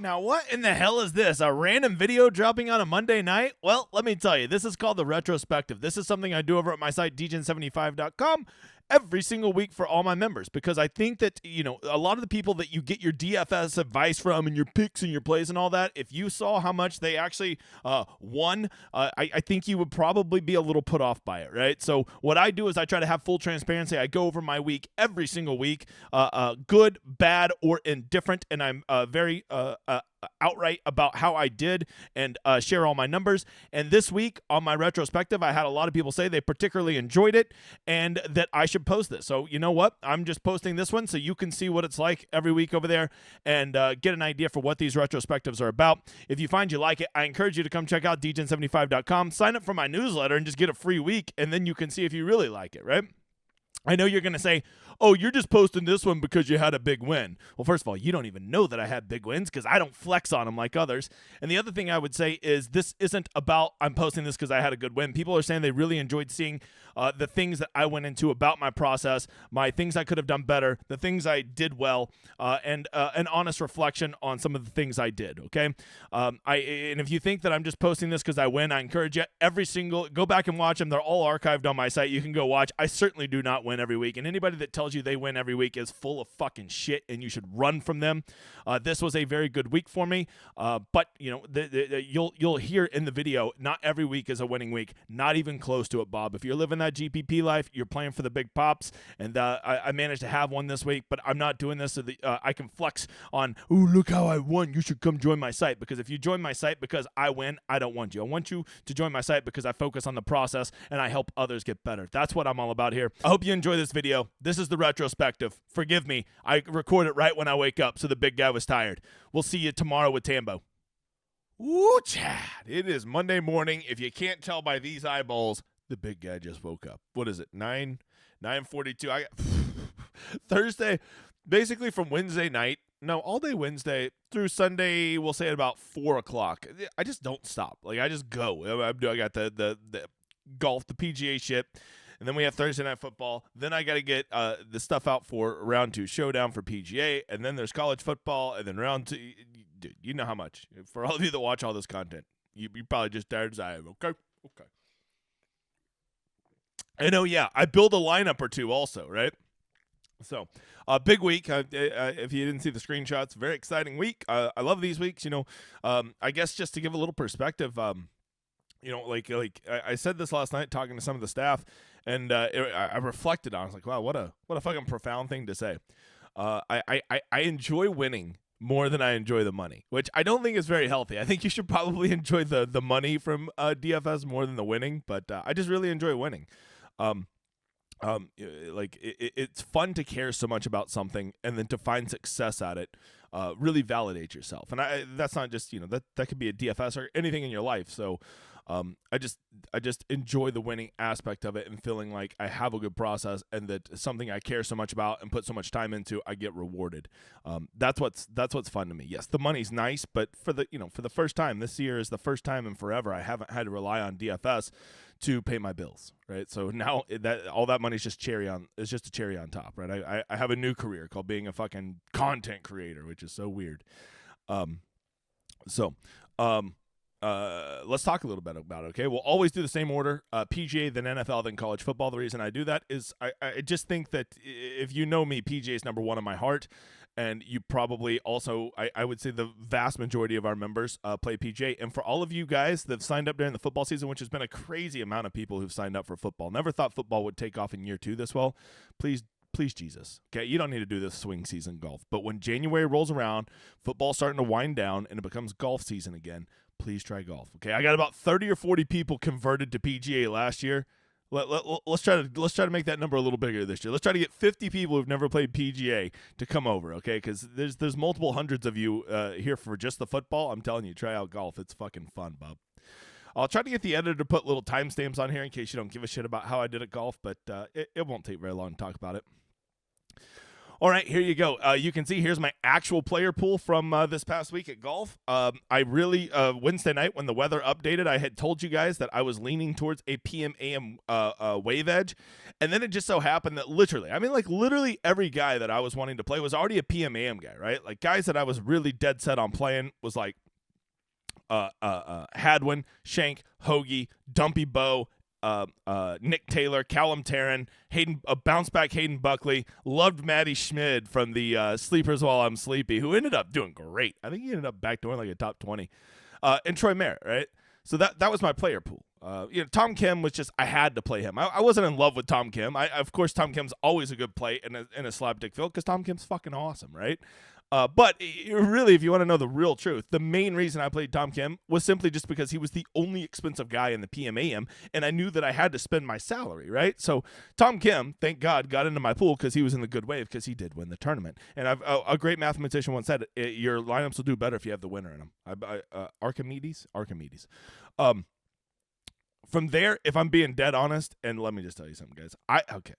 Now, what in the hell is this? A random video dropping on a Monday night? Well, let me tell you, this is called the Retrospective. This is something I do over at my site, dgen75.com, every single week for all my members, because I think that, a lot of the people that you get your DFS advice from and your picks and your plays and all that, if you saw how much they actually won, I think you would probably be a little put off by it, right? So what I do is I try to have full transparency. I go over my week every single week, good, bad, or indifferent, and I'm very outright about how I did and share all my numbers. And this week on my retrospective, I had a lot of people say they particularly enjoyed it and that I should post this. So you know what? I'm just posting this one so you can see what it's like every week over there and get an idea for what these retrospectives are about. If you find you like it, I encourage you to come check out dgen75.com, sign up for my newsletter, and just get a free week, and then you can see if you really like it, right? I know you're going to say, oh, you're just posting this one because you had a big win. Well, first of all, you don't even know that I had big wins because I don't flex on them like others. And the other thing I would say is this isn't about I'm posting this because I had a good win. People are saying they really enjoyed seeing the things that I went into about my process, my things I could have done better, the things I did well, and an honest reflection on some of the things I did, okay? And if you think that I'm just posting this because I win, I encourage you, go back and watch them. They're all archived on my site. You can go watch. I certainly do not win every week, and anybody that tells you they win every week is full of fucking shit, and you should run from them. This was a very good week for me, but you'll hear in the video, not every week is a winning week, not even close to it, Bob. If you're living that GPP life, you're playing for the big pops, and I managed to have one this week, but I'm not doing this so that I can flex on, ooh, look how I won, you should come join my site, because if you join my site because I win, I don't want you. I want you to join my site because I focus on the process and I help others get better. That's what I'm all about here. I hope you enjoy this video. This is the retrospective. Forgive me. I record it right when I wake up, so the big guy was tired. We'll see you tomorrow with Tambo. Ooh, Chad. It is Monday morning. If you can't tell by these eyeballs, the big guy just woke up. What is it? 9:42. Thursday, basically from Wednesday night. No, all day Wednesday through Sunday, we'll say at about 4 o'clock. I just don't stop. Like, I just go. I got the golf, the PGA shit. And then we have Thursday Night Football. Then I got to get the stuff out for Round 2 Showdown for PGA. And then there's college football. And then Round 2. Dude, you know how much. For all of you that watch all this content, you probably just tired as I am. Okay. And I build a lineup or two also, right? So, big week. If you didn't see the screenshots, very exciting week. I love these weeks. I guess just to give a little perspective, I said this last night talking to some of the staff, and I reflected on it. I was like, wow, what a fucking profound thing to say. I enjoy winning more than I enjoy the money, which I don't think is very healthy. I think you should probably enjoy the money from DFS more than the winning, but I just really enjoy winning. It's fun to care so much about something and then to find success at it, really validate yourself. And that's not just, that could be a DFS or anything in your life. So, I just enjoy the winning aspect of it and feeling like I have a good process and that something I care so much about and put so much time into, I get rewarded. That's what's fun to me. Yes, the money's nice, but for the first time, this year is the first time in forever I haven't had to rely on DFS to pay my bills, right? So now all that money's just just a cherry on top, right? I have a new career called being a fucking content creator, which is so weird. Let's talk a little bit about it, okay? We'll always do the same order, PGA, then NFL, then college football. The reason I do that is I just think that if you know me, PGA is number one in my heart, and you probably also, I would say the vast majority of our members play PGA. And for all of you guys that have signed up during the football season, which has been a crazy amount of people who've signed up for football, never thought football would take off in year 2 this well, please Jesus, okay? You don't need to do this swing season golf. But when January rolls around, football's starting to wind down, and it becomes golf season again, please try golf, okay? I got about 30 or 40 people converted to PGA last year. Let's try to make that number a little bigger this year. Let's try to get 50 people who've never played PGA to come over, okay? Because there's multiple hundreds of you here for just the football. I'm telling you, try out golf. It's fucking fun, bub. I'll try to get the editor to put little timestamps on here in case you don't give a shit about how I did at golf, but it won't take very long to talk about it. All right, here you go. You can see here's my actual player pool from this past week at golf. I really, Wednesday night when the weather updated, I had told you guys that I was leaning towards a PM AM wave edge. And then it just so happened that literally every guy that I was wanting to play was already a PM AM guy, right? Like guys that I was really dead set on playing was like Hadwin, Shank, Hoagie, Dumpy Bow, Nick Taylor, Callum Tarrant, Hayden, bounce back Hayden Buckley, loved Matty Schmid from the Sleepers While I'm Sleepy, who ended up doing great. I think he ended up backdooring like a top 20. And Troy Merritt, right? So that was my player pool. Tom Kim was just, I had to play him. I wasn't in love with Tom Kim. Of course, Tom Kim's always a good play in a slapdick field because Tom Kim's fucking awesome, right? But really, if you want to know the real truth, the main reason I played Tom Kim was simply just because he was the only expensive guy in the PMAM, and I knew that I had to spend my salary, right? So Tom Kim, thank God, got into my pool because he was in the good wave because he did win the tournament. And a great mathematician once said, your lineups will do better if you have the winner in them. Archimedes. From there, if I'm being dead honest, and let me just tell you something, guys.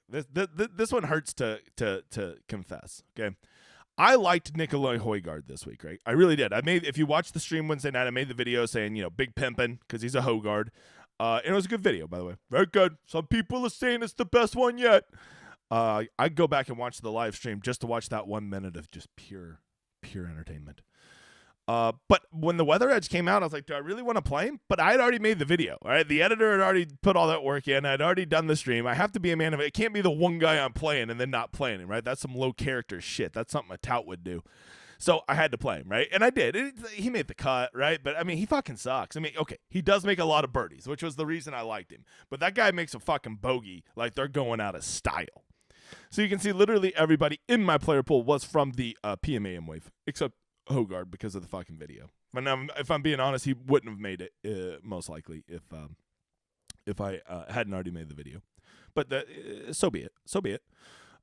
This one hurts to confess, okay? I liked Nikolai Højgaard this week, right? I really did. If you watched the stream Wednesday night, I made the video saying, big pimpin' because he's a Højgaard. And it was a good video, by the way. Very good. Some people are saying it's the best one yet. I'd go back and watch the live stream just to watch that 1 minute of just pure entertainment. But when the Weather Edge came out, I was like, do I really want to play him? But I had already made the video, all right? The editor had already put all that work in. I'd already done the stream. I have to be a man of it. It can't be the one guy I'm playing and then not playing him, right? That's some low character shit. That's something a tout would do. So I had to play him, right? And I did. He made the cut, right? But, he fucking sucks. Okay, he does make a lot of birdies, which was the reason I liked him. But that guy makes a fucking bogey like they're going out of style. So you can see literally everybody in my player pool was from the PMAM wave, except Højgaard because of the fucking video. If I'm being honest, he wouldn't have made it most likely if I hadn't already made the video. But so be it.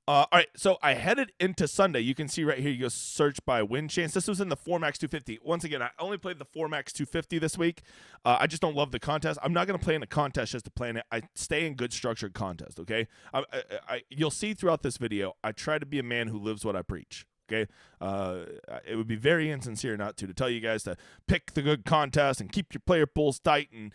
All right, so I headed into Sunday. You can see right here, you go search by win chance. This was in the 4max 250. Once again, I only played the 4max 250 this week. I just don't love the contest. I'm not going to play in a contest just to play in it. I stay in good structured contest, okay? You'll see throughout this video, I try to be a man who lives what I preach. Okay, it would be very insincere not to tell you guys to pick the good contest and keep your player pools tight and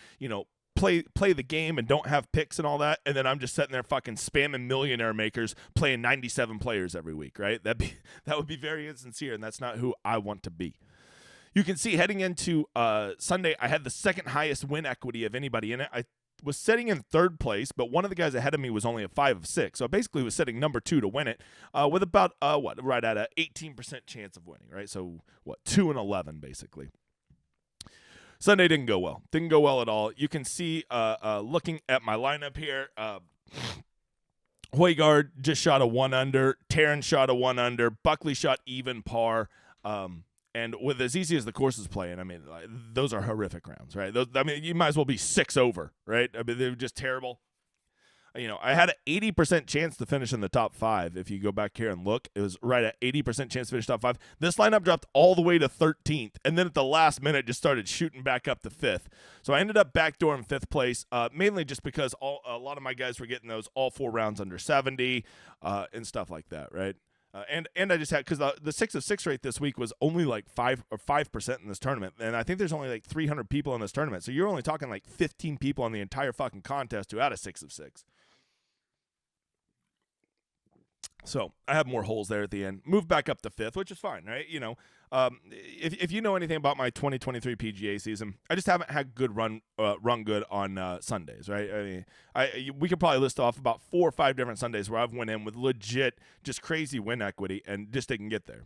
play the game and don't have picks and all that. And then I'm just sitting there fucking spamming millionaire makers playing 97 players every week, right? That would be very insincere, and that's not who I want to be. You can see heading into Sunday, I had the second highest win equity of anybody in it. I was sitting in third place, but one of the guys ahead of me was only a 5 of 6. So I basically was sitting number 2 to win it with about, right at a 18% chance of winning, right? So, 2 and 11, basically. Sunday didn't go well. Didn't go well at all. You can see, looking at my lineup here, Højgaard just shot a 1 under. Tarrant shot a 1 under. Buckley shot even par. And with as easy as the course is playing, those are horrific rounds, right? You might as well be 6 over, right? They're just terrible. I had an 80% chance to finish in the top 5. If you go back here and look, it was right at 80% chance to finish top 5. This lineup dropped all the way to 13th, and then at the last minute just started shooting back up to 5th. So I ended up backdooring 5th place, mainly just because a lot of my guys were getting those all 4 rounds under 70 and stuff like that, right? And I just had, because the 6 of 6 rate this week was only like 5% in this tournament, and I think there's only like 300 people in this tournament, so you're only talking like 15 people on the entire fucking contest who had a 6 of 6. So I have more holes there at the end. Moved back up to 5th, which is fine, right? If you know anything about my 2023 PGA season, I just haven't had good run good on Sundays, right? We could probably list off about 4 or 5 different Sundays where I've went in with legit, just crazy win equity and just didn't get there.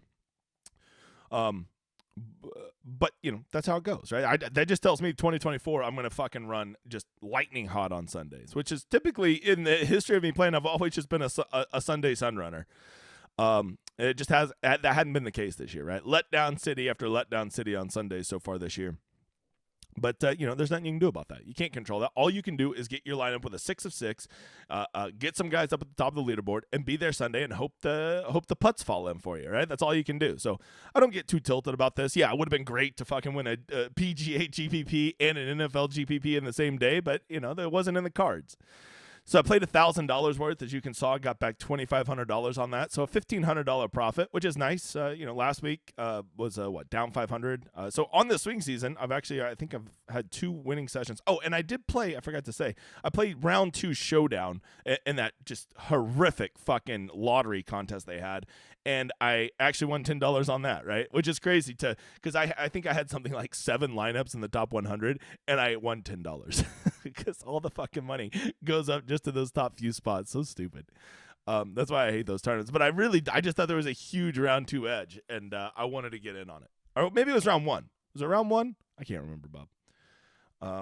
But that's how it goes, right? That just tells me 2024 I'm gonna fucking run just lightning hot on Sundays, which is typically in the history of me playing. I've always just been a Sunday sun runner. It just that hadn't been the case this year, right? Letdown city after letdown city on Sundays so far this year. But, there's nothing you can do about that. You can't control that. All you can do is get your lineup with a 6 of 6, get some guys up at the top of the leaderboard, and be there Sunday and hope the putts fall in for you, right? That's all you can do. So I don't get too tilted about this. Yeah, it would have been great to fucking win a PGA GPP and an NFL GPP in the same day, but, that wasn't in the cards. So I played $1,000 worth, as you can saw. Got back $2,500 on that, so a $1,500 profit, which is nice. Last week was down 500. So on the swing season, I think I've had 2 winning sessions. Oh, and I did play. I forgot to say, I played round 2 showdown in that just horrific fucking lottery contest they had, and I actually won $10 on that, right? Which is crazy because I think I had something like 7 lineups in the top 100, and I won $10 because all the fucking money goes up just to those top few spots. So stupid. That's why I hate those tournaments. But I just thought there was a huge round 2 edge, and I wanted to get in on it. Or maybe it was round 1. Was it round 1? I can't remember, Bob.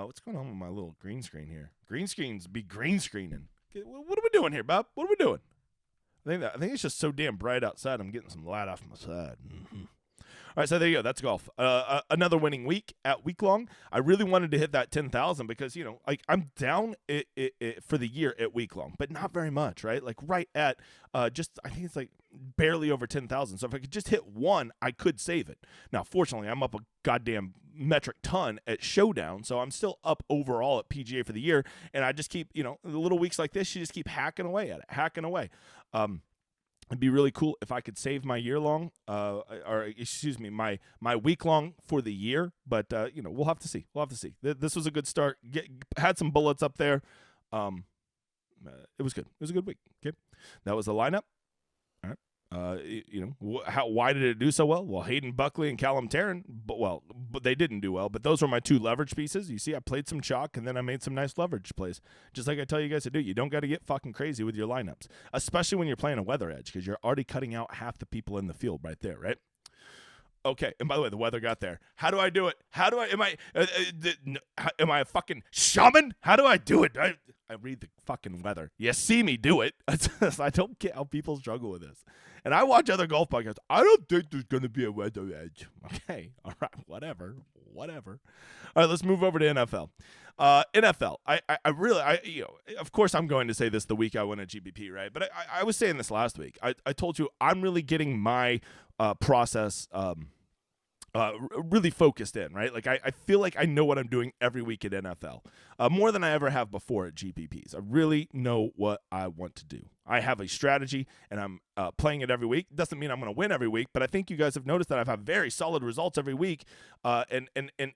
What's going on with my little green screen here? Green screens be green screening. What are we doing here, Bob? What are we doing? I think it's just so damn bright outside. I'm getting some light off my side. Mm-hmm. All right, so there you go. That's golf. Another winning week at week long. I really wanted to hit that 10,000 because I'm down for the year at week long, but not very much, right? Like right at I think it's like barely over 10,000. So if I could just hit 1, I could save it. Now, fortunately, I'm up a goddamn metric ton at Showdown, so I'm still up overall at PGA for the year. And I just keep, the little weeks like this, you just keep hacking away at it. It'd be really cool if I could save my year-long, my week-long for the year. But, we'll have to see. This was a good start. Had some bullets up there. It was good. It was a good week. Okay, that was the lineup. All right. Why did it do so well? Well, Hayden Buckley and Callum Tarrant, but they didn't do well. But those were my 2 leverage pieces. You see, I played some chalk, and then I made some nice leverage plays. Just like I tell you guys to do. You don't got to get fucking crazy with your lineups, especially when you're playing a weather edge, because you're already cutting out half the people in the field right there, right? Okay, and by the way, the weather got there. How do I do it? Am I a fucking shaman? How do I do it? I read the fucking weather. You see me do it. I don't get how people struggle with this. And I watch other golf podcasts. I don't think there's going to be a weather edge. Okay, all right, whatever. All right, let's move over to NFL. NFL, I really, of course I'm going to say this the week I win a GBP, right? But I was saying this last week. I told you I'm really getting my process really focused in, right? Like I feel like I know what I'm doing every week at NFL, more than I ever have before at GPPs. I really know what I want to do. I have a strategy, and I'm playing it every week. Doesn't mean I'm going to win every week, but I think you guys have noticed that I've had very solid results every week, and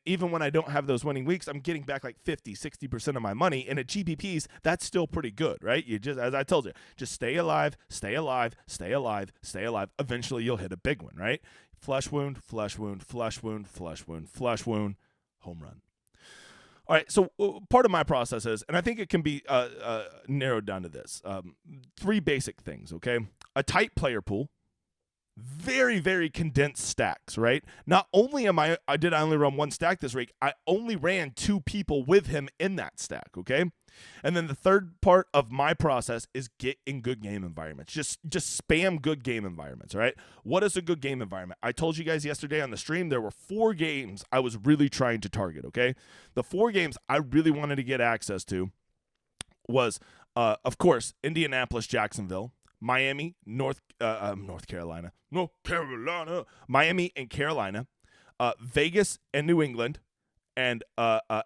even when I don't have those winning weeks, I'm getting back like 50-60% of my money, and at GPPs, that's still pretty good, right? You just, as I told you, just stay alive. Eventually, you'll hit a big one, right? Flesh wound, home run. All right, so part of my process is, and I think it can be narrowed down to this, 3 basic things, okay? A tight player pool, very, very condensed stacks, right? Not only did I only run 1 stack this week, I only ran 2 people with him in that stack, okay? And then the third part of my process is get in good game environments. Just spam good game environments, all right? What is a good game environment? I told you guys yesterday on the stream there were 4 games I was really trying to target, okay? The 4 games I really wanted to get access to was, of course, Indianapolis, Jacksonville, Miami, Carolina, Miami and Carolina, Vegas and New England, and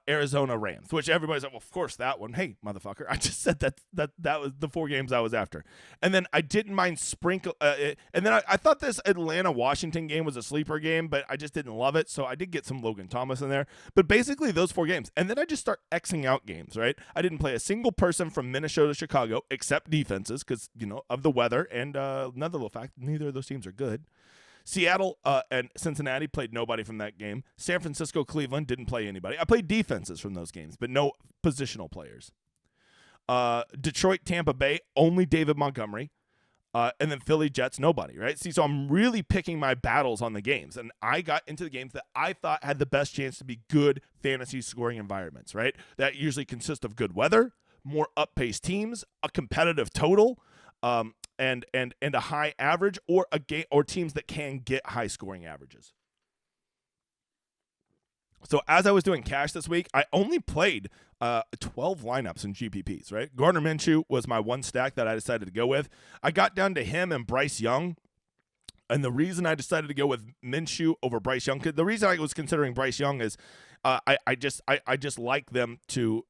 Arizona Rams, which everybody's like, well, of course that one. Hey, motherfucker, I just said that was the 4 games I was after. And then I didn't mind sprinkle. And then I thought this Atlanta-Washington game was a sleeper game, but I just didn't love it. So I did get some Logan Thomas in there. But basically those 4 games. And then I just start Xing out games, right? I didn't play a single person from Minnesota, Chicago, except defenses because, of the weather. And another little fact, neither of those teams are good. Seattle and Cincinnati played nobody from that game. San Francisco, Cleveland didn't play anybody. I played defenses from those games, but no positional players. Detroit, Tampa Bay, only David Montgomery. And then Philly, Jets, nobody, right? See, so I'm really picking my battles on the games. And I got into the games that I thought had the best chance to be good fantasy scoring environments, right? That usually consist of good weather, more up-paced teams, a competitive total, and a high average, or teams that can get high scoring averages. So as I was doing cash this week, I only played 12 lineups in GPPs, right? Gardner Minshew was my 1 stack that I decided to go with. I got down to him and Bryce Young. And the reason I decided to go with Minshew over Bryce Young, the reason I was considering Bryce Young is I just like them to.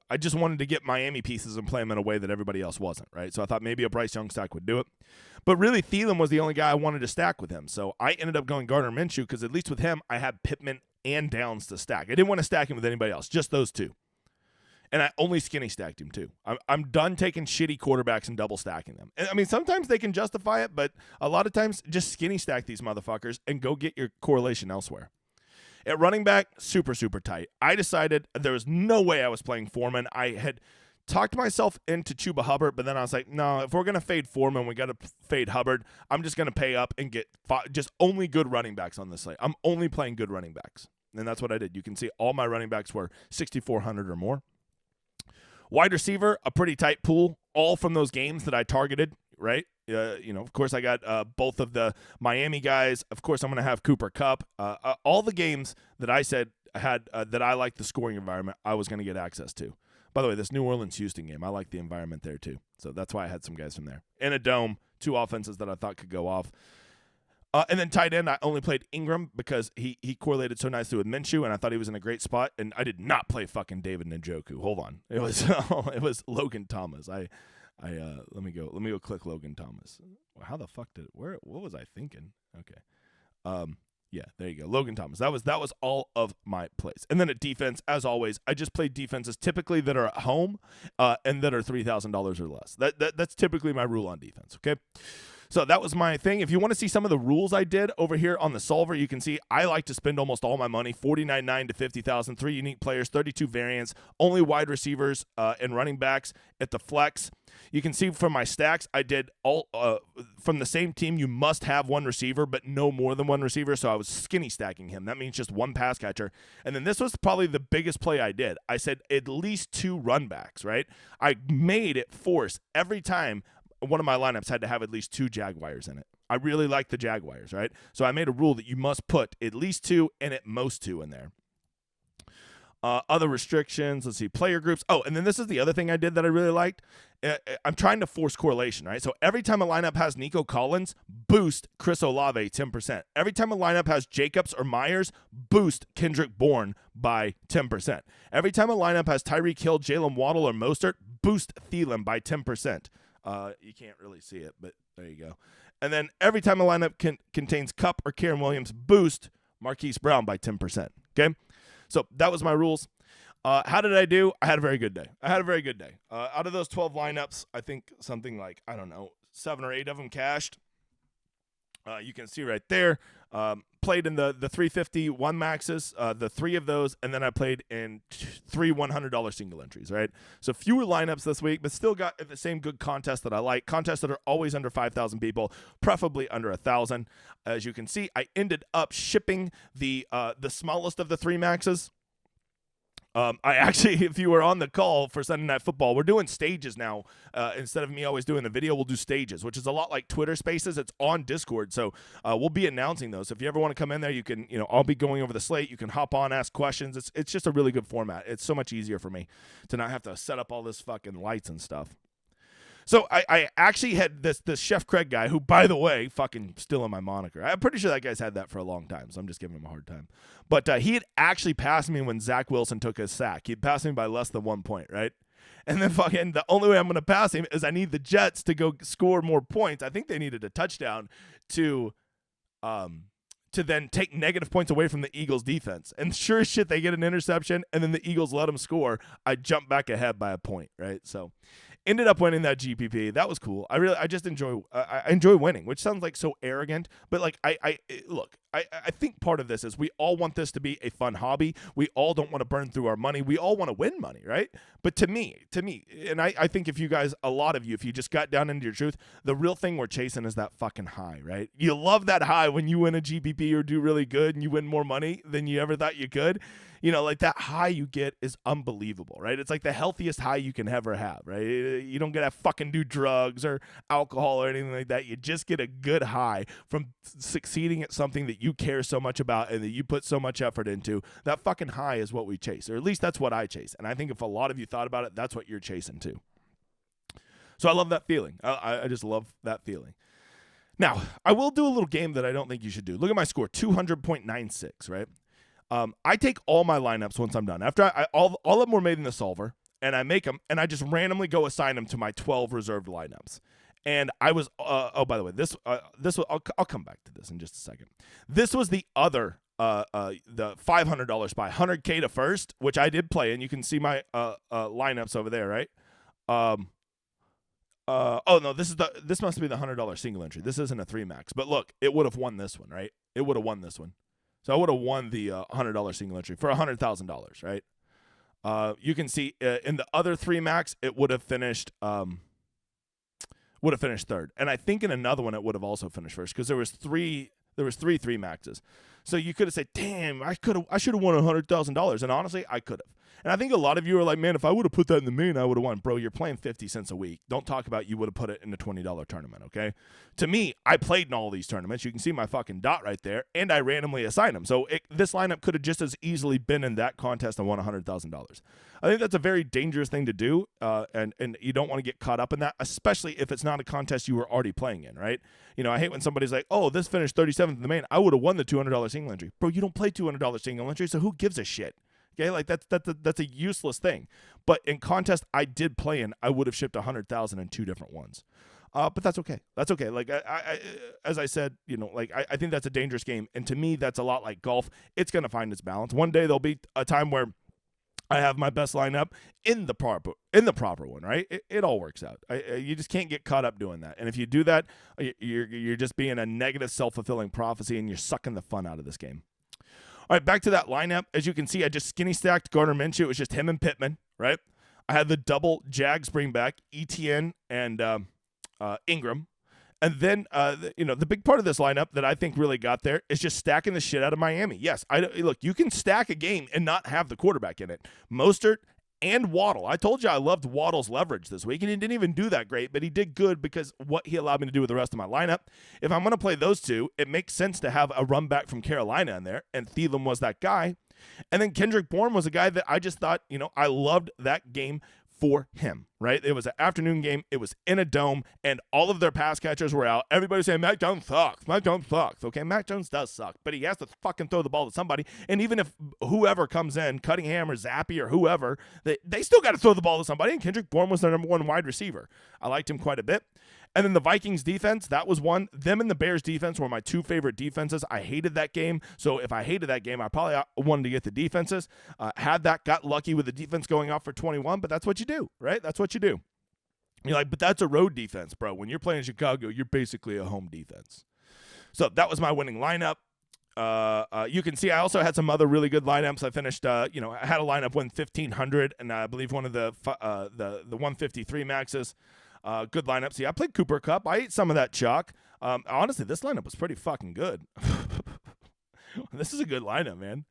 I just wanted to get Miami pieces and play them in a way that everybody else wasn't, right? So I thought maybe a Bryce Young stack would do it. But really, Thielen was the only guy I wanted to stack with him. So I ended up going Gardner Minshew because at least with him, I had Pittman and Downs to stack. I didn't want to stack him with anybody else, just those two. And I only skinny stacked him too. I'm done taking shitty quarterbacks and double stacking them. And I mean, sometimes they can justify it, but a lot of times just skinny stack these motherfuckers and go get your correlation elsewhere. At running back, super, super tight. I decided there was no way I was playing Foreman. I had talked myself into Chuba Hubbard, but then I was like, no, if we're going to fade Foreman, we got to fade Hubbard. I'm just going to pay up and get just only good running backs on this slate. I'm only playing good running backs. And that's what I did. You can see all my running backs were 6,400 or more. Wide receiver, a pretty tight pool, all from those games that I targeted, right? Of course, I got both of the Miami guys. Of course, I'm going to have Cooper Kupp. All the games that I said had that I liked the scoring environment, I was going to get access to. By the way, this New Orleans-Houston game, I like the environment there too. So that's why I had some guys from there. In a dome, two offenses that I thought could go off. And then tight end, I only played Ingram because he correlated so nicely with Minshew, and I thought he was in a great spot. And I did not play fucking David Njoku. Hold on, it was Logan Thomas. Let me go click Logan Thomas. How the fuck what was I thinking? Okay, yeah, there you go, Logan Thomas. That was all of my plays. And then at defense, as always, I just played defenses typically that are at home, and that are $3,000 or less. That's typically my rule on defense. Okay. So that was my thing. If you want to see some of the rules I did over here on the solver, you can see I like to spend almost all my money, $49,900 to $50,000, 3 unique players, 32 variants, only wide receivers and running backs at the flex. You can see from my stacks, I did all from the same team. You must have one receiver, but no more than one receiver. So I was skinny stacking him. That means just one pass catcher. And then this was probably the biggest play I did. I said at least 2 run backs, right? I made it force every time one of my lineups had to have at least 2 Jaguars in it. I really like the Jaguars, right? So I made a rule that you must put at least 2 and at most 2 in there. Other restrictions, let's see, player groups. Oh, and then this is the other thing I did that I really liked. I'm trying to force correlation, right? So every time a lineup has Nico Collins, boost Chris Olave 10%. Every time a lineup has Jacobs or Myers, boost Kendrick Bourne by 10%. Every time a lineup has Tyreek Hill, Jalen Waddle, or Mostert, boost Thielen by 10%. You can't really see it, but there you go. And then every time a lineup contains Kupp or Karen Williams, boost Marquise Brown by 10%. Okay? So that was my rules. How did I do? I had a very good day. Out of those 12 lineups, I think something like, 7 or 8 of them cashed. You can see right there. Played in the 350 one maxes, the 3 of those, and then I played in 3 $100 single entries, right? So fewer lineups this week, but still got the same good contests that I like. Contests that are always under 5,000 people, preferably under 1,000. As you can see, I ended up shipping the smallest of the 3 maxes. I actually, if you were on the call for Sunday Night Football, we're doing stages now. Instead of me always doing the video, we'll do stages, which is a lot like Twitter Spaces. It's on Discord, so we'll be announcing those. If you ever want to come in there, you can, I'll be going over the slate. You can hop on, ask questions. It's just a really good format. It's so much easier for me to not have to set up all this fucking lights and stuff. So I actually had this Chef Craig guy who, by the way, fucking stealing my moniker. I'm pretty sure that guy's had that for a long time, so I'm just giving him a hard time. But he had actually passed me when Zach Wilson took his sack. He'd passed me by less than 1 point, right? And then fucking the only way I'm going to pass him is I need the Jets to go score more points. I think they needed a touchdown to then take negative points away from the Eagles defense. And sure as shit, they get an interception, and then the Eagles let them score. I jump back ahead by a point, right? So ended up winning that GPP. That was cool. I just enjoy winning, which sounds like so arrogant, but like I think part of this is we all want this to be a fun hobby. We all don't want to burn through our money. We all want to win money, right? But to me, and I think if you guys, a lot of you, if you just got down into your truth, the real thing we're chasing is that fucking high, right? You love that high when you win a GPP or do really good and you win more money than you ever thought you could. Like that high you get is unbelievable, right? It's like the healthiest high you can ever have, right? You don't get to fucking do drugs or alcohol or anything like that. You just get a good high from succeeding at something that you care so much about and that you put so much effort into. That fucking high is what we chase, or at least that's what I chase. And I think if a lot of you thought about it, that's what you're chasing too. So I love that feeling. I just love that feeling. Now, I will do a little game that I don't think you should do. Look at my score, 200.96, right? I take all my lineups once I'm done. After all of them were made in the solver, and I make them, and I just randomly go assign them to my 12 reserved lineups. And I was, by the way, this was, I'll come back to this in just a second. This was the other, the $500 buy, 100K to first, which I did play, and you can see my lineups over there, right? Oh no, this must be the $100 single entry. This isn't a 3 max, but look, it would have won this one, right? It would have won this one. So I would have won the $100 single entry for $100,000, right? You can see in the other 3 max, it would have finished third, and I think in another one it would have also finished first because there was three 3 maxes. So you could have said, "Damn, I should have won $100,000," and honestly, I could have. And I think a lot of you are like, "Man, if I would have put that in the main, I would have won." Bro, you're playing 50 cents a week. Don't talk about you would have put it in a $20 tournament, okay? To me, I played in all these tournaments. You can see my fucking dot right there, and I randomly assigned them. So this lineup could have just as easily been in that contest and won $100,000. I think that's a very dangerous thing to do, and you don't want to get caught up in that, especially if it's not a contest you were already playing in, right? You know, I hate when somebody's like, "Oh, this finished 37th in the main. I would have won the $200 single entry." Bro, you don't play $200 single entry, so who gives a shit? Okay, like that's a useless thing. But in contest I did play in, I would have shipped 100,000 in 2 different ones. But that's okay. That's okay. Like I as I said, you know, like I think that's a dangerous game, and to me, that's a lot like golf. It's gonna find its balance. One day there'll be a time where I have my best lineup in the proper one, right? It all works out. You just can't get caught up doing that. And if you do that, you're just being a negative self-fulfilling prophecy, and you're sucking the fun out of this game. All right, back to that lineup. As you can see, I just skinny stacked Gardner Minshew. It was just him and Pittman, right? I had the double Jags bring back ETN and Ingram. And then, the big part of this lineup that I think really got there is just stacking the shit out of Miami. Yes, look, you can stack a game and not have the quarterback in it. Mostert and Waddle. I told you I loved Waddle's leverage this week, and he didn't even do that great, but he did good because what he allowed me to do with the rest of my lineup. If I'm going to play those two, it makes sense to have a run back from Carolina in there, and Thielen was that guy. And then Kendrick Bourne was a guy that I just thought, I loved that game for him, right? It was an afternoon game. It was in a dome, and all of their pass catchers were out. Everybody saying, Mac Jones sucks. Mac Jones sucks. Okay, Mac Jones does suck, but he has to fucking throw the ball to somebody. And even if whoever comes in, Cunningham or Zappy or whoever, they still got to throw the ball to somebody, and Kendrick Bourne was their number 1 wide receiver. I liked him quite a bit. And then the Vikings defense, that was one. Them and the Bears defense were my 2 favorite defenses. I hated that game. So if I hated that game, I probably wanted to get the defenses. Got lucky with the defense going off for 21, but that's what you do, right? That's what you do. You're like, but that's a road defense, bro. When you're playing in Chicago, you're basically a home defense. So that was my winning lineup. You can see I also had some other really good lineups. I finished, I had a lineup win 1,500, and I believe one of the 153 maxes. Good lineup. See, I played Cooper Kupp. I ate some of that chalk. Honestly, this lineup was pretty fucking good. This is a good lineup, man.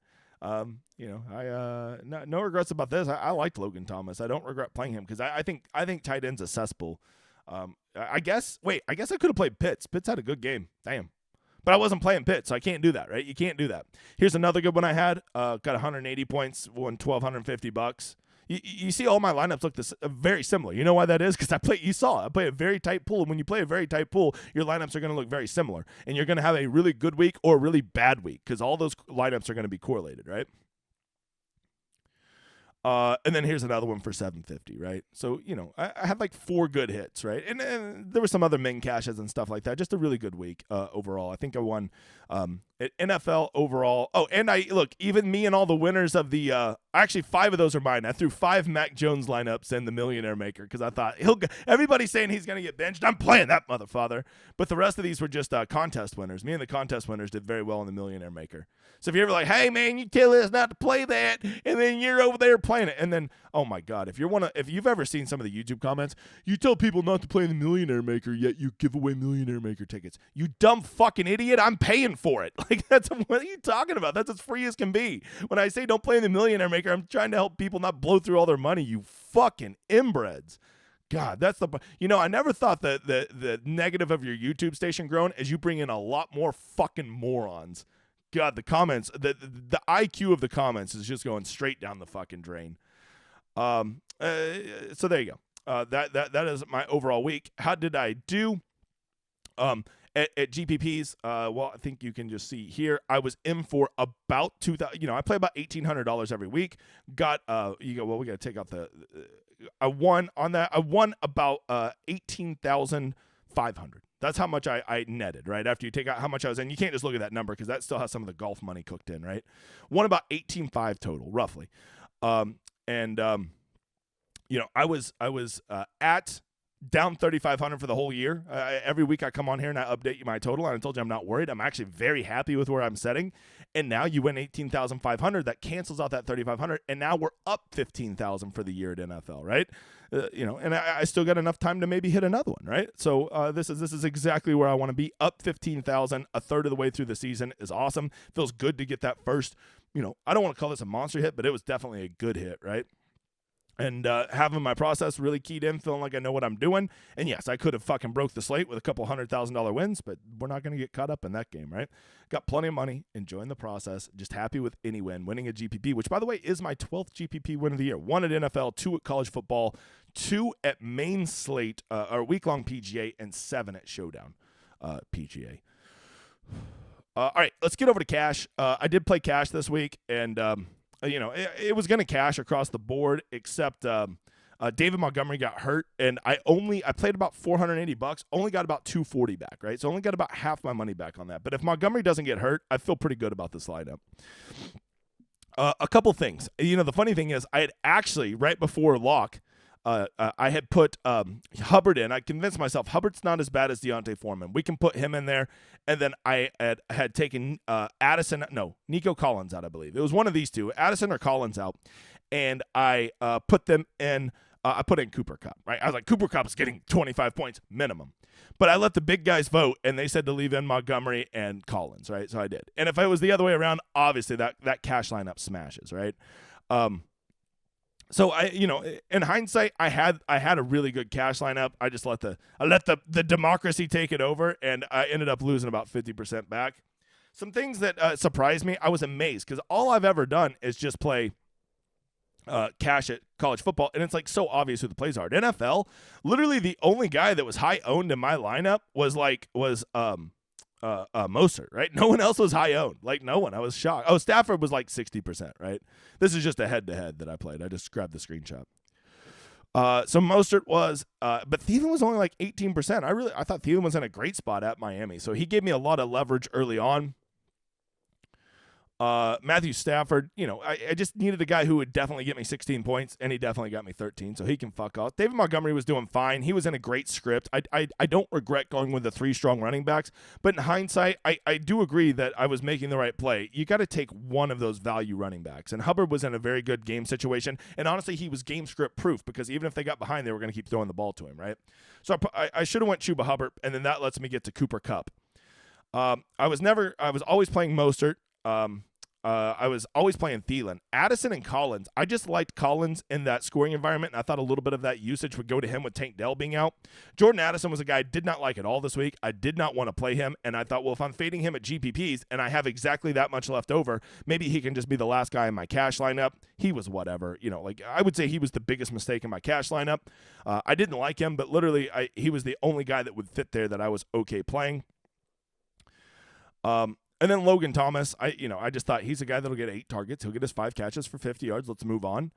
No regrets about this. I liked Logan Thomas. I don't regret playing him because I think tight end's a cesspool. I guess I could have played Pitts. Pitts had a good game. Damn. But I wasn't playing Pitts, so I can't do that, right? You can't do that. Here's another good one I had. Got 180 points, won $1,250. You see all my lineups look very similar. You know why that is? Because I play a very tight pool. And when you play a very tight pool, your lineups are going to look very similar. And you're going to have a really good week or a really bad week because all those lineups are going to be correlated, right? And then here's another one for 750, right? So, I had like 4 good hits, right? And there were some other min cashes and stuff like that. Just a really good week overall. I think I won NFL overall. Oh, and even me and all the winners of the actually 5 of those are mine. I threw 5 Mac Jones lineups in the Millionaire Maker because I thought everybody's saying he's going to get benched. I'm playing that motherfucker. But the rest of these were just contest winners. Me and the contest winners did very well in the Millionaire Maker. So if you're ever like, hey man, you tell us not to play that, and then you're over there playing it, and then oh my god, if you've ever seen some of the YouTube comments, you tell people not to play in the Millionaire Maker, yet you give away Millionaire Maker tickets. You dumb fucking idiot! I'm paying for it. Like what are you talking about? That's as free as can be. When I say don't play in the Millionaire Maker, I'm trying to help people not blow through all their money. You fucking inbreds. God, that's I never thought that the negative of your YouTube station growing is you bring in a lot more fucking morons. God, the comments, the IQ of the comments is just going straight down the fucking drain. So there you go. That is my overall week. How did I do? At GPPs, well, I think you can just see here, I was in for about $2,000. I play about $1,800 every week. Got, we got to take out I won on that. I won about 18,500. That's how much I netted, right? After you take out how much I was in, you can't just look at that number because that still has some of the golf money cooked in, right? Won about 18.5 total, roughly. I was at down 3,500 for the whole year. Every week I come on here and I update you my total, and I told you I'm not worried. I'm actually very happy with where I'm setting. And now you win 18,500. That cancels out that 3,500, and now we're up 15,000 for the year at NFL, right? And I still got enough time to maybe hit another one, right? So this is exactly where I want to be. Up 15,000, a third of the way through the season is awesome. Feels good to get that first. I don't want to call this a monster hit, but it was definitely a good hit, right? And having my process really keyed in, feeling like I know what I'm doing. And yes, I could have fucking broke the slate with a couple $100,000 wins, but we're not going to get caught up in that game, right? Got plenty of money, enjoying the process, just happy with any win. Winning a GPP, which, by the way, is my 12th GPP win of the year. 1 at NFL, 2 at college football, 2 at main slate, or week-long PGA, and 7 at Showdown PGA. All right, let's get over to cash. I did play cash this week, and it was going to cash across the board, except David Montgomery got hurt, and I played about $480, only got about $240 back, right? So only got about half my money back on that. But if Montgomery doesn't get hurt, I feel pretty good about this lineup. A couple things. The funny thing is, I had actually, right before lock, I had put Hubbard in. I convinced myself Hubbard's not as bad as Deontay Foreman. We can put him in there. And then I had taken Nico Collins out, I believe. It was one of these two, Addison or Collins out. And I put them in. I put in Cooper Kupp, right? I was like, Cooper Kupp's getting 25 points minimum. But I let the big guys vote, and they said to leave in Montgomery and Collins, right? So I did. And if it was the other way around, obviously that cash lineup smashes, right? So in hindsight, I had a really good cash lineup. I just let the democracy take it over, and I ended up losing about 50% back. Some things that surprised me, I was amazed because all I've ever done is just play cash at college football, and it's like so obvious who the plays are. At NFL, literally the only guy that was high owned in my lineup was Mostert, right? No one else was high owned. Like, no one. I was shocked. Oh, Stafford was like 60%, right? This is just a head-to-head that I played. I just grabbed the screenshot. So Mostert was, but Thielen was only like 18%. I thought Thielen was in a great spot at Miami. So he gave me a lot of leverage early on. Matthew Stafford, I just needed a guy who would definitely get me 16 points, and he definitely got me 13, so he can fuck off. David Montgomery was doing fine. He was in a great script. I don't regret going with the 3 strong running backs, but in hindsight, I do agree that I was making the right play. You got to take one of those value running backs, and Hubbard was in a very good game situation, and honestly, he was game script proof because even if they got behind, they were going to keep throwing the ball to him, right? So I should have went Chuba Hubbard, and then that lets me get to Cooper Kupp. I was always playing Mostert. I was always playing Thielen. Addison and Collins, I just liked Collins in that scoring environment, and I thought a little bit of that usage would go to him with Tank Dell being out. Jordan Addison was a guy I did not like at all this week. I did not want to play him, and I thought, well, if I'm fading him at GPPs and I have exactly that much left over, maybe he can just be the last guy in my cash lineup. He was whatever. I would say he was the biggest mistake in my cash lineup. I didn't like him, but literally he was the only guy that would fit there that I was okay playing. And then Logan Thomas, I just thought he's a guy that'll get 8 targets. He'll get his 5 catches for 50 yards. Let's move on.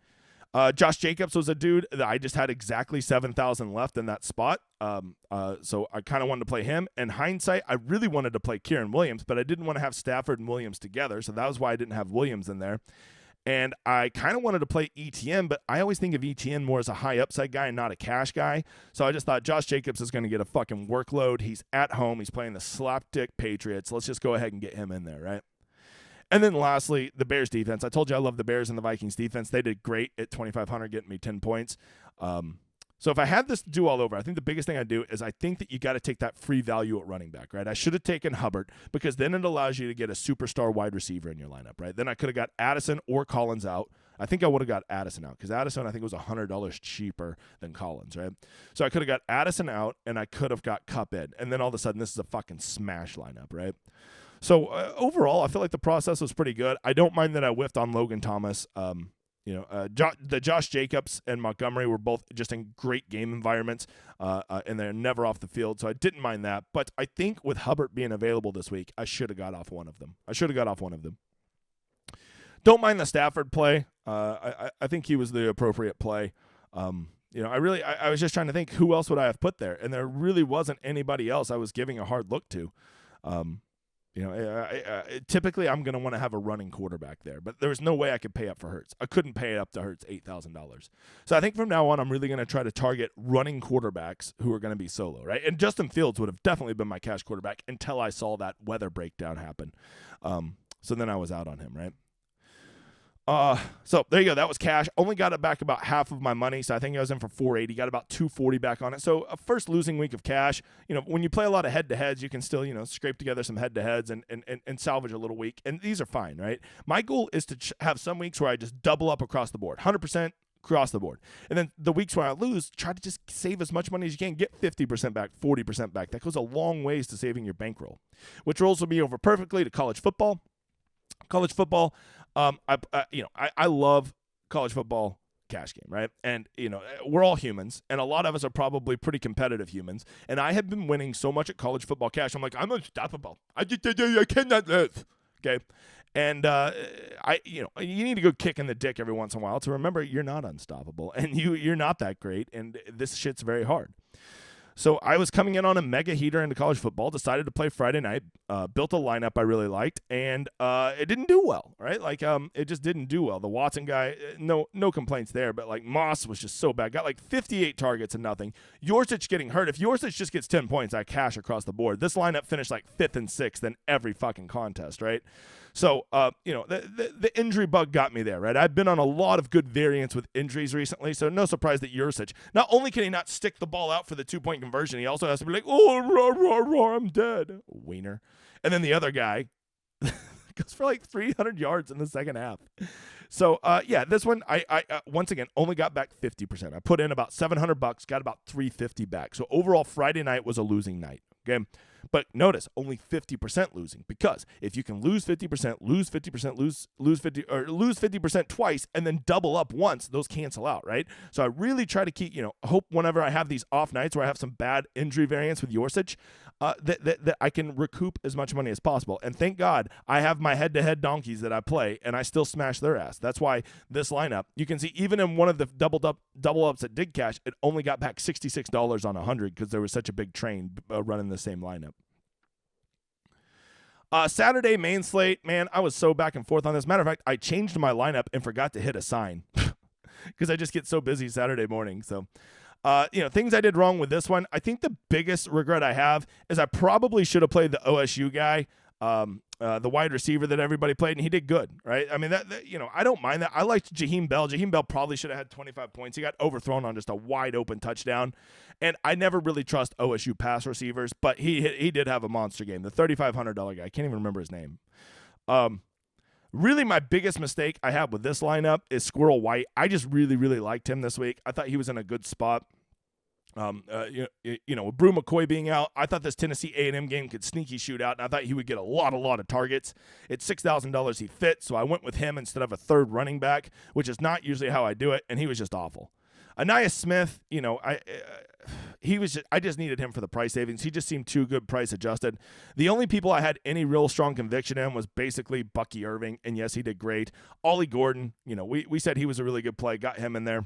Josh Jacobs was a dude that I just had exactly 7,000 left in that spot. So I kind of wanted to play him. In hindsight, I really wanted to play Kieran Williams, but I didn't want to have Stafford and Williams together. So that was why I didn't have Williams in there. And I kind of wanted to play ETN, but I always think of ETN more as a high upside guy and not a cash guy. So I just thought Josh Jacobs is going to get a fucking workload. He's at home. He's playing the slapdick Patriots. Let's just go ahead and get him in there, right? And then lastly, the Bears defense. I told you I love the Bears and the Vikings defense. They did great at 2,500, getting me 10 points. So if I had this to do all over, I think the biggest thing I do is I think that you got to take that free value at running back, right? I should have taken Hubbard because then it allows you to get a superstar wide receiver in your lineup, right? Then I could have got Addison or Collins out. I think I would have got Addison out because Addison, I think, was $100 cheaper than Collins, right? So I could have got Addison out and I could have got Kupp in. And then all of a sudden, this is a fucking smash lineup, right? So overall, I feel like the process was pretty good. I don't mind that I whiffed on Logan Thomas. The Josh Jacobs and Montgomery were both just in great game environments, and they're never off the field, so I didn't mind that. But I think with Hubbard being available this week, I should have got off one of them. Don't mind the Stafford play. I think he was the appropriate play. I was just trying to think who else would I have put there, and there really wasn't anybody else I was giving a hard look to. Typically I'm going to want to have a running quarterback there, but there was no way I could pay up for Hurts. I couldn't pay up to Hurts $8,000. So I think from now on, I'm really going to try to target running quarterbacks who are going to be solo, right? And Justin Fields would have definitely been my cash quarterback until I saw that weather breakdown happen. So then I was out on him, right? So there you go. That was cash. Only got it back about half of my money. So I think I was in for $480. Got about $240 back on it. So a first losing week of cash. When you play a lot of head-to-heads, you can still, scrape together some head-to-heads and salvage a little week. And these are fine, right? My goal is to have some weeks where I just double up across the board, 100% across the board. And then the weeks where I lose, try to just save as much money as you can. Get 50% back, 40% back. That goes a long ways to saving your bankroll, which rolls me over perfectly to college football. I love college football cash game, right? And, we're all humans, and a lot of us are probably pretty competitive humans. And I have been winning so much at college football cash. I'm like, I'm unstoppable. I cannot live. Okay. And, you need to go kick in the dick every once in a while to remember you're not unstoppable and you're not that great. And this shit's very hard. So I was coming in on a mega heater into college football, decided to play Friday night, built a lineup I really liked, and it didn't do well, right? It just didn't do well. The Watson guy, no complaints there, but Moss was just so bad. Got 58 targets and nothing. Yorcich getting hurt. If Yorcich just gets 10 points, I cash across the board. This lineup finished 5th and 6th in every fucking contest, right? So, the injury bug got me there, right? I've been on a lot of good variants with injuries recently, so no surprise that Yurcich, not only can he not stick the ball out for the 2-point conversion, he also has to be like, oh, raw, I'm dead. Wiener. And then the other guy goes for 300 yards in the second half. So, this one, I once again, only got back 50%. I put in about $700, got about $350 back. So overall, Friday night was a losing night, okay? But notice, only 50% losing, because if you can lose 50%, lose 50%, lose 50, or lose 50% twice, and then double up once, those cancel out, right? So I really try to keep, hope whenever I have these off nights where I have some bad injury variants with Yorcich, that I can recoup as much money as possible. And thank God I have my head-to-head donkeys that I play, and I still smash their ass. That's why this lineup, you can see even in one of the double ups that did cash, it only got back $66 on 100 because there was such a big train running the same lineup. Saturday main slate, man, I was so back and forth on this. Matter of fact, I changed my lineup and forgot to hit a sign because I just get so busy Saturday morning. So, things I did wrong with this one. I think the biggest regret I have is I probably should have played the OSU guy, the wide receiver that everybody played, and he did good, right? I mean, that I don't mind that. I liked Jaheim Bell. Jaheim Bell probably should have had 25 points. He got overthrown on just a wide open touchdown. And I never really trust OSU pass receivers, but he did have a monster game. The $3,500 guy, I can't even remember his name. Really, my biggest mistake I have with this lineup is Squirrel White. I just really, really liked him this week. I thought he was in a good spot. With Brew McCoy being out, I thought this Tennessee A&M game could sneaky shoot out, and I thought he would get a lot of targets. At $6,000 he fit, so I went with him instead of a third running back, which is not usually how I do it, and he was just awful. Aniyah Smith, I just needed him for the price savings. He just seemed too good price adjusted. The only people I had any real strong conviction in was basically Bucky Irving, and yes, he did great. Ollie Gordon, we said he was a really good play, got him in there.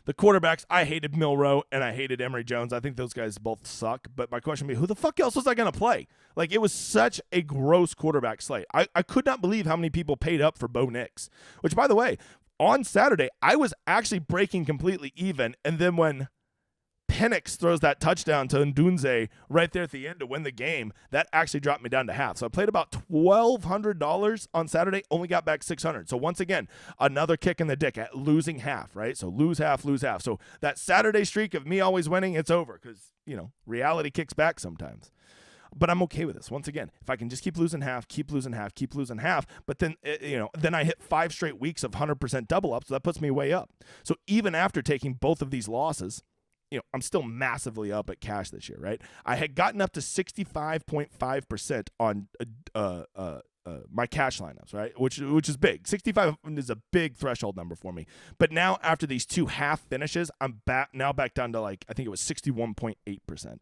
The quarterbacks, I hated Milroe and I hated Emory Jones. I think those guys both suck. But my question would be, who the fuck else was I going to play? It was such a gross quarterback slate. I could not believe how many people paid up for Bo Nix, which, by the way, on Saturday, I was actually breaking completely even. And then when Penix throws that touchdown to Ndunze right there at the end to win the game, that actually dropped me down to half. So I played about $1,200 on Saturday, only got back $600. So once again, another kick in the dick at losing half, right? So lose half. So that Saturday streak of me always winning, it's over because, reality kicks back sometimes. But I'm okay with this. Once again, if I can just keep losing half, but then, then I hit 5 straight weeks of 100% double up, so that puts me way up. So even after taking both of these losses, I'm still massively up at cash this year, right? I had gotten up to 65.5% on my cash lineups, right? Which is big. 65 is a big threshold number for me. But now after these 2 half finishes, I'm back down to like I think it was 61.8%.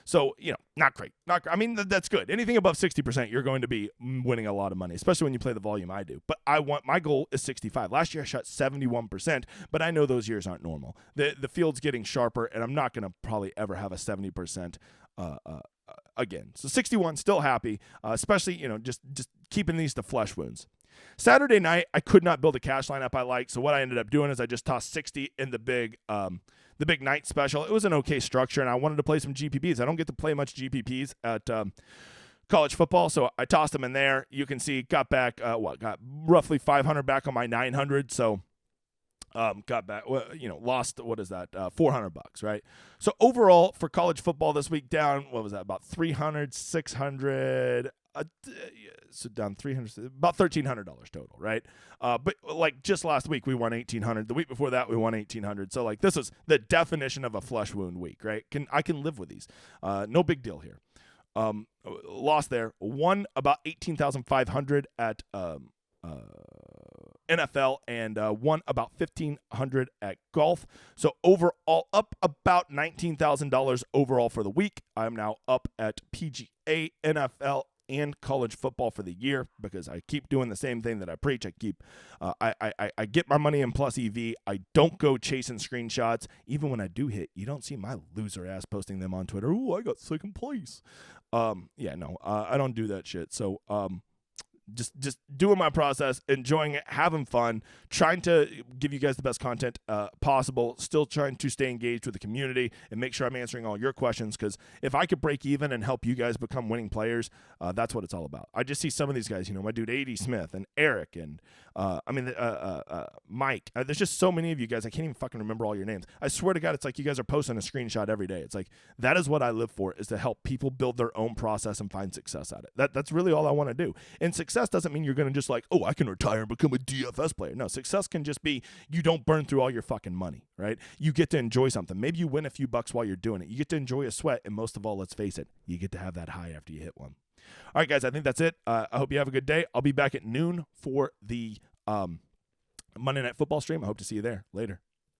So not great. I mean that's good. Anything above 60%, you're going to be winning a lot of money, especially when you play the volume I do. But my goal is 65. Last year I shot 71%, but I know those years aren't normal. The field's getting sharper, and I'm not going to probably ever have a 70%. Again, so 61, still happy, especially just keeping these to flesh wounds. Saturday night, I could not build a cash lineup I liked, so what I ended up doing is I just tossed 60 in the big night special. It was an okay structure, and I wanted to play some GPPs. I don't get to play much GPPs at college football, so I tossed them in there. You can see got roughly 500 back on my 900, so. Got back, lost, what is that, $400, right? So overall for college football this week down, what was that, about 300, 600, so down 300, about $1,300 total, right? But like just last week we won 1,800. The week before that we won 1,800. So like this is the definition of a flesh wound week, right? I can live with these. No big deal here. Lost there, won about 18,500 at NFL, and won about $1,500 at golf. So overall, up about $19,000 overall for the week. I'm now up at PGA, NFL, and college football for the year because I keep doing the same thing that I preach. I keep, I get my money in plus EV. I don't go chasing screenshots. Even when I do hit, you don't see my loser ass posting them on Twitter. Ooh, I got second place. I don't do that shit. So, just doing my process, enjoying it, having fun, trying to give you guys the best content possible, still trying to stay engaged with the community and make sure I'm answering all your questions, because if I could break even and help you guys become winning players, that's what it's all about. I just see some of these guys, my dude A.D. Smith and Eric and Mike. There's just so many of you guys, I can't even fucking remember all your names. I swear to God, it's like you guys are posting a screenshot every day. It's like, that is what I live for, is to help people build their own process and find success at it. That's really all I want to do. And success doesn't mean you're going to just like, I can retire and become a DFS player. No, success can just be you don't burn through all your fucking money, right? You get to enjoy something. Maybe you win a few bucks while you're doing it. You get to enjoy a sweat, and most of all, let's face it, you get to have that high after you hit one. All right, guys, I think that's it. I hope you have a good day. I'll be back at noon for the Monday Night Football stream. I hope to see you there. Later.